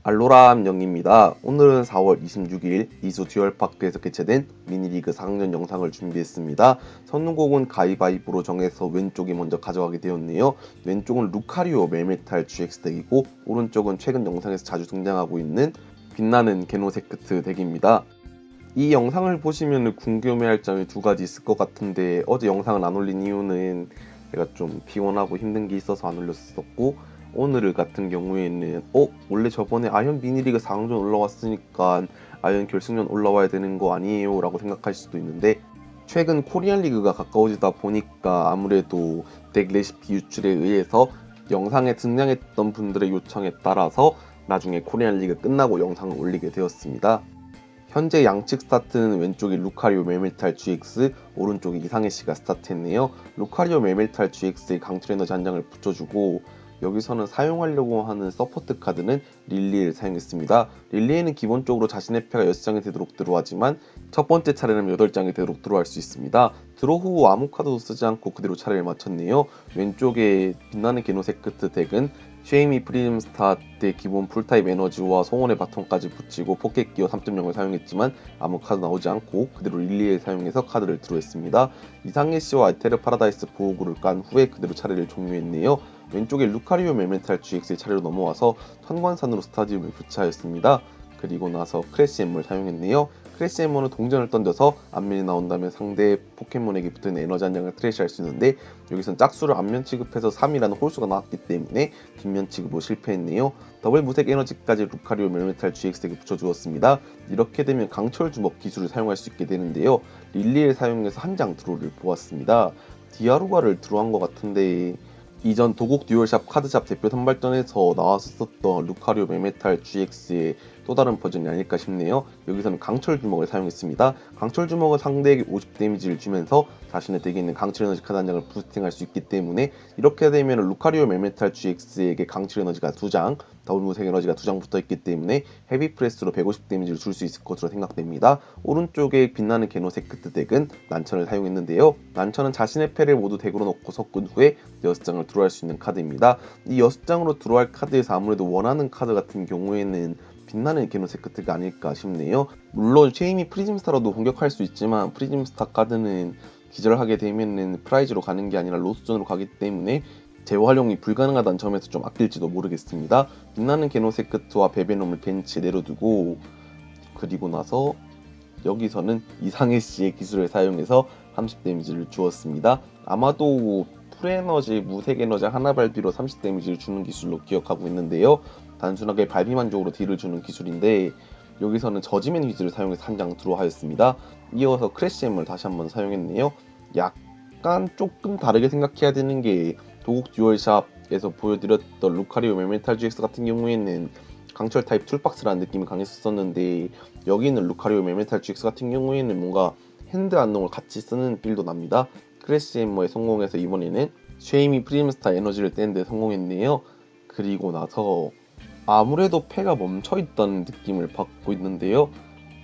알로라 함영입니다. 오늘은 4월 26일 이수 듀얼파크에서 개최된 미니리그 4학년 영상을 준비했습니다. 선두곡은 가위바위보로 정해서 왼쪽이 먼저 가져가게 되었네요. 왼쪽은 루카리오 멜메탈 GX 덱이고 오른쪽은 최근 영상에서 자주 등장하고 있는 빛나는 게노세크트 덱입니다. 이 영상을 보시면 궁금해할 점이 두 가지 있을 것 같은데 어제 영상을 안 올린 이유는 제가 좀 피곤하고 힘든 게 있어서 안 올렸었고, 오늘 같은 경우에는 원래 저번에 아이언 미니리그 4강전 올라왔으니까 아이언 결승전 올라와야 되는 거 아니에요? 라고 생각할 수도 있는데, 최근 코리안 리그가 가까워지다 보니까 아무래도 덱 레시피 유출에 의해서 영상에 등장했던 분들의 요청에 따라서 나중에 코리안 리그 끝나고 영상을 올리게 되었습니다. 현재 양측 스타트는 왼쪽이 루카리오 멜메탈 GX, 오른쪽이 이상해씨가 스타트했네요. 루카리오 멜메탈 GX의 강철 에너지 한 장을 붙여주고, 여기서는 사용하려고 하는 서포트 카드는 릴리를 사용했습니다. 릴리에는 기본적으로 자신의 패가 6장이 되도록 들어가지만 첫 번째 차례는 8장이 되도록 들어갈 수 있습니다. 드로 후 아무 카드도 쓰지 않고 그대로 차례를 마쳤네요. 왼쪽에 빛나는 게노세크트 덱은 쉐이미 프리즘스타 때 기본 풀타입 에너지와 송원의 바톤까지 붙이고 포켓 기어 3.0을 사용했지만 아무 카드 나오지 않고 그대로 릴리를 사용해서 카드를 드로했습니다. 이상해씨와 에테르 파라다이스 보호구를 깐 후에 그대로 차례를 종료했네요. 왼쪽에 루카리오 멜메탈 GX의 차례로 넘어와서 천관산으로 스타디움을 교체하였습니다. 그리고 나서 크래시 엠머를 사용했네요. 크래시 엠머는 동전을 던져서 앞면이 나온다면 상대 포켓몬에게 붙은 에너지 한 장을 트래시할 수 있는데, 여기선 짝수를 앞면 취급해서 3이라는 홀수가 나왔기 때문에 뒷면 취급으로 실패했네요. 더블 무색 에너지까지 루카리오 멜메탈 GX에게 붙여주었습니다. 이렇게 되면 강철 주먹 기술을 사용할 수 있게 되는데요. 릴리를 사용해서 한 장 드로우를 보았습니다. 디아루가를 드로우한 것 같은데, 이전 도곡 듀얼샵 카드샵 대표 선발전에서 나왔었던 루카리오 멜메탈 GX의 또 다른 버전이 아닐까 싶네요. 여기서는 강철 주먹을 사용했습니다. 강철 주먹은 상대에게 50 데미지를 주면서 자신의 덱에 있는 강철 에너지 카드 한 장을 부스팅할 수 있기 때문에, 이렇게 되면 루카리오 멜메탈 GX에게 강철 에너지가 2장, 더블 무색 에너지가 2장 붙어있기 때문에 헤비 프레스로 150 데미지를 줄 수 있을 것으로 생각됩니다. 오른쪽에 빛나는 게노세크트 덱은 난천을 사용했는데요. 난천은 자신의 패를 모두 덱으로 넣고 섞은 후에 6장을 드로우할 수 있는 카드입니다. 이 6장으로 드로우할 카드에서 아무래도 원하는 카드 같은 경우에는 빛나는 게노세크트가 아닐까 싶네요. 물론 쉐이미 프리즘스타로도 공격할 수 있지만 프리즘스타 카드는 기절하게 되면은 프라이즈로 가는 게 아니라 로스존으로 가기 때문에 재활용이 불가능하다는 점에서 좀 아낄지도 모르겠습니다. 빛나는 게노세크트와 베베놈을 벤치에 내려두고, 그리고 나서 여기서는 이상해씨의 기술을 사용해서 30 데미지를 주었습니다. 아마도 풀에너지, 무색에너지 하나 발비로 30 데미지를 주는 기술로 기억하고 있는데요. 단순하게 발비만족으로 딜을 주는 기술인데, 여기서는 저지맨 휘즈를 사용해서 한 장 드로우하였습니다. 이어서 크래시엠을 다시 한번 사용했네요. 약간 조금 다르게 생각해야 되는 게, 도곡 듀얼샵에서 보여드렸던 루카리오 멜메탈 GX 같은 경우에는 강철 타입 툴박스라는 느낌이 강했었는데, 여기는 루카리오 멜메탈 GX 같은 경우에는 뭔가 핸드 안농을 같이 쓰는 빌도 납니다. 크래시 엠머에 성공해서 이번에는 쉐이미 프리즘스타 에너지를 떼는데 성공했네요. 그리고 나서 아무래도 패가 멈춰있던 느낌을 받고 있는데요.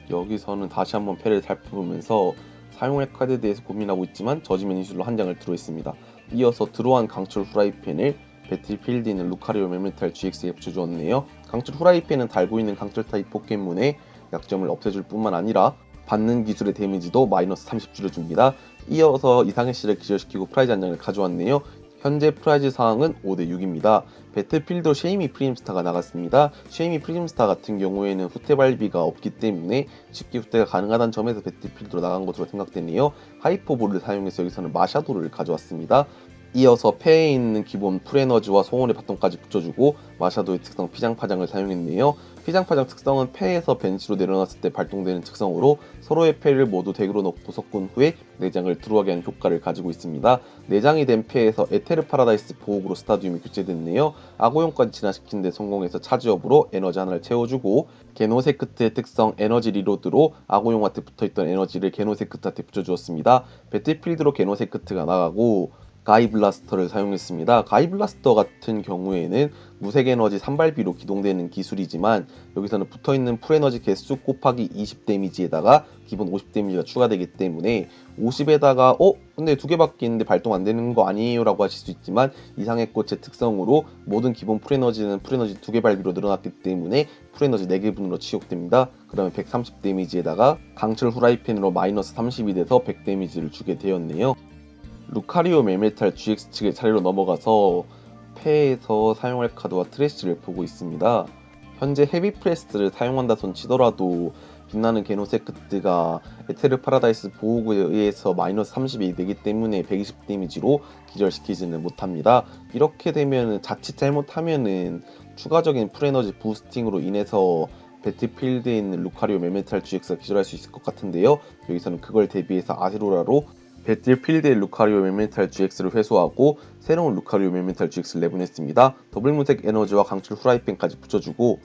여기서는 다시 한번 패를 살펴보면서 사용할 카드에 대해서 고민하고 있지만 저지맨 이술로 한 장을 들어있습니다. 이어서 드로한 강철 후라이팬을 배틀필드에 있는 루카리오 멜메탈 GX에 붙여주었네요. 강철 후라이팬은 달고 있는 강철 타입 포켓몬의 약점을 없애줄 뿐만 아니라 받는 기술의 데미지도 마이너스 30 줄여줍니다. 이어서 이상해씨를 기절시키고 프라이즈 한 장을 가져왔네요. 현재 프라이즈 상황은 5대6입니다. 배틀필드로 쉐이미 프리즘스타가 나갔습니다. 쉐이미 프리즘스타 같은 경우에는 후퇴 발비가 없기 때문에 쉽게 후퇴가 가능하다는 점에서 배틀필드로 나간 것으로 생각되네요. 하이퍼볼을 사용해서 여기서는 마샤도를 가져왔습니다. 이어서 패에 있는 기본 풀에너지와 송원의 바통까지 붙여주고 마샤도의 특성 피장파장을 사용했네요. 피장파장 특성은 패에서 벤치로 내려놨을 때 발동되는 특성으로 서로의 패를 모두 덱으로 넣고 섞은 후에 내장을 들어가게 하는 효과를 가지고 있습니다. 내장이 된 패에서 에테르 파라다이스 보호구로 스타디움이 교체됐네요. 아고용까지 진화시킨 데 성공해서 차지업으로 에너지 하나를 채워주고, 게노세크트의 특성 에너지 리로드로 아고용한테 붙어있던 에너지를 게노세크트한테 붙여주었습니다. 배틀필드로 게노세크트가 나가고, 가이블라스터를 사용했습니다. 가이블라스터 같은 경우에는 무색에너지 산발비로 기동되는 기술이지만 여기서는 붙어있는 풀에너지 개수 곱하기 20 데미지에다가 기본 50 데미지가 추가되기 때문에 50에다가 근데 두 개밖에 있는데 발동 안 되는 거 아니에요? 라고 하실 수 있지만 이상의 꽃의 특성으로 모든 기본 풀에너지는 풀에너지 2개 발비로 늘어났기 때문에 풀에너지 4개분으로 치욕됩니다. 그러면 130 데미지에다가 강철 후라이팬으로 마이너스 30이 돼서 100 데미지를 주게 되었네요. 루카리오 멜메탈 GX 측의 차례로 넘어가서 패에서 사용할 카드와 트래쉬를 보고 있습니다. 현재 헤비 프레스를 사용한다 손 치더라도 빛나는 게노세크트가 에테르 파라다이스 보호구에 의해서 마이너스 30이 되기 때문에 120 데미지로 기절시키지는 못합니다. 이렇게 되면 자칫 잘못하면은 추가적인 풀에너지 부스팅으로 인해서 배틀필드에 있는 루카리오 멜메탈 GX가 기절할 수 있을 것 같은데요. 여기서는 그걸 대비해서 아세로라로 배틀필드의 루카리오 멜메탈 GX를 회수하고 새로운 루카리오 멜메탈 GX를 내보냈습니다. 더블 무색 에너지와 강철 후라이팬까지 붙여주고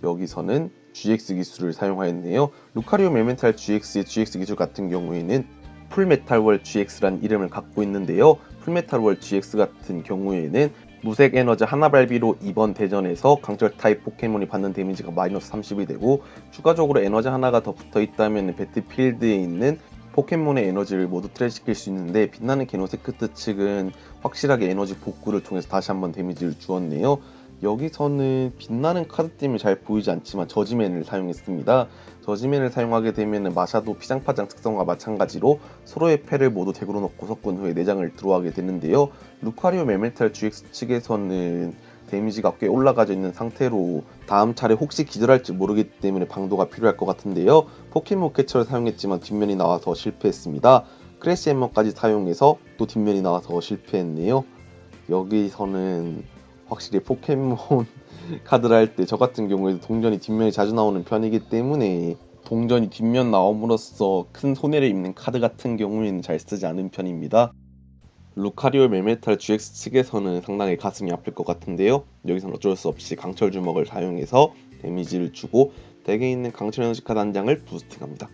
여기서는 GX 기술을 사용하였네요. 루카리오 멜메탈 GX의 GX 기술 같은 경우에는 풀메탈월 GX란 이름을 갖고 있는데요. 풀메탈월 GX 같은 경우에는 무색 에너지 하나 발비로 이번 대전에서 강철 타입 포켓몬이 받는 데미지가 마이너스 30이 되고 추가적으로 에너지 하나가 더 붙어 있다면 배틀필드에 있는 포켓몬의 에너지를 모두 트랩시킬 수 있는데 빛나는 게노세크트 측은 확실하게 에너지 복구를 통해서 다시 한번 데미지를 주었네요. 여기서는 빛나는 카드팀이 잘 보이지 않지만 저지맨을 사용했습니다. 저지맨을 사용하게 되면 마샤도 피장파장 특성과 마찬가지로 서로의 패를 모두 덱으로 넣고 섞은 후에 내장을 들어가게 되는데요. 루카리오 멜메탈 GX 측에서는 데미지가 꽤 올라가져 있는 상태로 다음 차례 혹시 기절할지 모르기 때문에 방도가 필요할 것 같은데요. 포켓몬 캐쳐를 사용했지만 뒷면이 나와서 실패했습니다. 크래시 햄머까지 사용해서 또 뒷면이 나와서 실패했네요. 여기서는 확실히 포켓몬 카드를 할 때 저 같은 경우에도 동전이 뒷면이 자주 나오는 편이기 때문에 동전이 뒷면 나옴으로써 큰 손해를 입는 카드 같은 경우에는 잘 쓰지 않은 편입니다. 루카리오 멜메탈 GX 측에서는 상당히 가슴이 아플 것 같은데요. 여기서는 어쩔 수 없이 강철 주먹을 사용해서 데미지를 주고 덱에 있는 강철 에너지 카드 한 장을 부스팅합니다.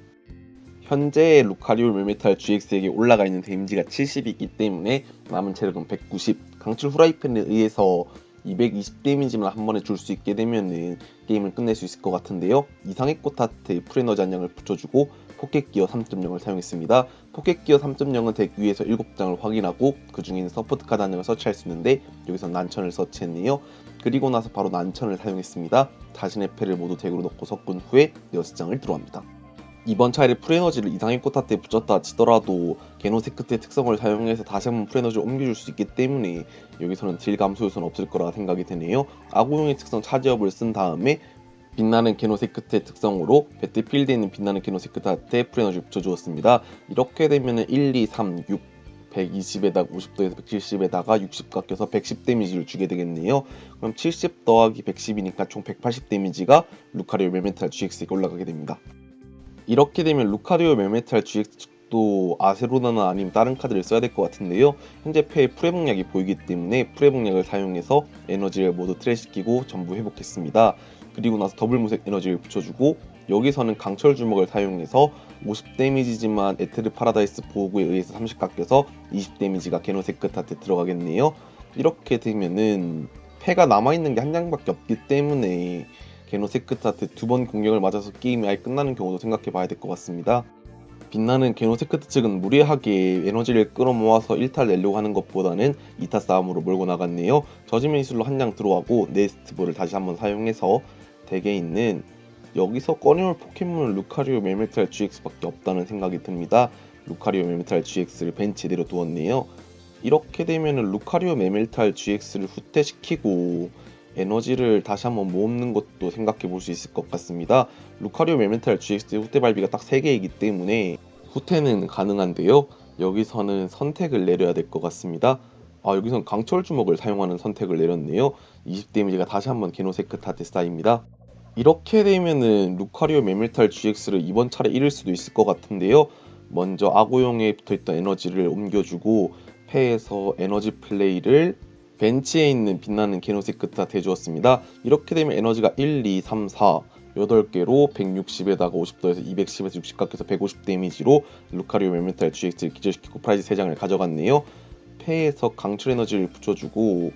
현재 루카리오 멜메탈 GX에게 올라가 있는 데미지가 70이기 때문에 남은 체력은 190. 강철 후라이팬에 의해서 220 데미지만 한 번에 줄 수 있게 되면 게임을 끝낼 수 있을 것 같은데요. 이상의 꽃 하트에 풀에너지 한 장을 붙여주고 포켓기어 3.0을 사용했습니다. 포켓기어 3.0은 덱 위에서 7장을 확인하고 그 중에는 서포트 카드 한 장을 서치할 수 있는데 여기서 난천을 서치했네요. 그리고 나서 바로 난천을 사용했습니다. 자신의 패를 모두 덱으로 넣고 섞은 후에 6장을 들어갑니다. 이번 차례 풀에너지를 이상의 꽃하트에 붙였다 치더라도 게노세크트의 특성을 사용해서 다시 한번 풀에너지를 옮겨줄 수 있기 때문에 여기서는 딜 감소 요소는 없을 거라 생각이 되네요. 아구용의 특성 차지업을 쓴 다음에 빛나는 게노세크트의 특성으로 배틀필드에 있는 빛나는 게노세크트한테 풀에너지를 붙여주었습니다. 이렇게 되면 1, 2, 3, 6 120에다가 50도에서 170에다가 60 깎여서 110 데미지를 주게 되겠네요. 그럼 70 더하기 110이니까 총 180 데미지가 루카리오 멜메탈 GX에게 올라가게 됩니다. 이렇게 되면 루카리오 멜메탈 GX 측도 아세로나나 아니면 다른 카드를 써야 될 것 같은데요. 현재 패에 프레복약이 보이기 때문에 프레복약을 사용해서 에너지를 모두 트랩시키고 전부 회복했습니다. 그리고 나서 더블 무색 에너지를 붙여주고 여기서는 강철 주먹을 사용해서 50 데미지지만 에테르 파라다이스 보호구에 의해서 30 깎여서 20 데미지가 게노세크트한테 들어가겠네요. 이렇게 되면은 패가 남아있는 게 한 장밖에 없기 때문에 게노세크트한테 2번 공격을 맞아서 게임이 아예 끝나는 경우도 생각해 봐야 될 것 같습니다. 빛나는 게노세크트 측은 무리하게 에너지를 끌어모아서 1타를 내려고 하는 것보다는 2타 싸움으로 몰고 나갔네요. 저지맨 기술로 한 장 들어가고 네스트볼을 다시 한번 사용해서 덱에 있는 여기서 꺼내올 포켓몬은 루카리오 멜메탈 GX밖에 없다는 생각이 듭니다. 루카리오 멜메탈 GX를 벤치에 내려두었네요. 이렇게 되면 루카리오 멜메탈 GX를 후퇴시키고 에너지를 다시 한번 모으는 것도 생각해 볼 수 있을 것 같습니다. 루카리오 멜메탈 GX의 후퇴 발비가 딱 3개이기 때문에 후퇴는 가능한데요. 여기서는 선택을 내려야 될 것 같습니다. 여기서는 강철 주먹을 사용하는 선택을 내렸네요. 20 데미지가 다시 한번 게노세크트한테 쌓입니다. 이렇게 되면은 루카리오 멜메탈 GX를 이번 차례 잃을 수도 있을 것 같은데요. 먼저 아고용에 붙어있던 에너지를 옮겨주고 패에서 에너지 플레이를 벤치에 있는 빛나는 게노세크트한테 해주었습니다. 이렇게 되면 에너지가 1, 2, 3, 4 8개로 160에다가 50도에서 210에서 60 깎여서 150 데미지로 루카리오 멜메탈 GX를 기절시키고 프라이즈 3장을 가져갔네요. 폐에서 강철 에너지를 붙여주고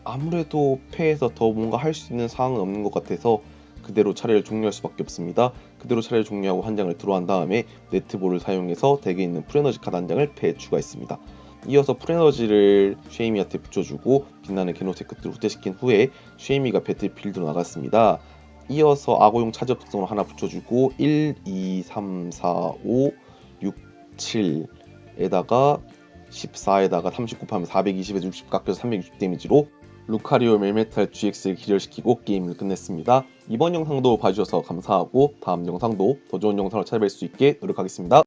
아무래도 폐에서 더 뭔가 할 수 있는 사항은 없는 것 같아서 그대로 차례를 종료할 수밖에 없습니다. 그대로 차례를 종료하고 한 장을 드로우한 다음에 네트볼을 사용해서 덱에 있는 풀에너지 카드 한 장을 폐에 추가했습니다. 이어서 풀에너지를 쉐이미한테 붙여주고 빛나는 게노세크트를 후퇴시킨 후에 쉐이미가 배틀필드로 나갔습니다. 이어서 악어용 차저 특성을 하나 붙여주고 1, 2, 3, 4, 5, 6, 7에다가 14에다가 30 곱하면 420에서 60 깎여서 360 데미지로 루카리오 멜메탈 GX를 기절시키고 게임을 끝냈습니다. 이번 영상도 봐주셔서 감사하고 다음 영상도 더 좋은 영상을 찾아뵐 수 있게 노력하겠습니다.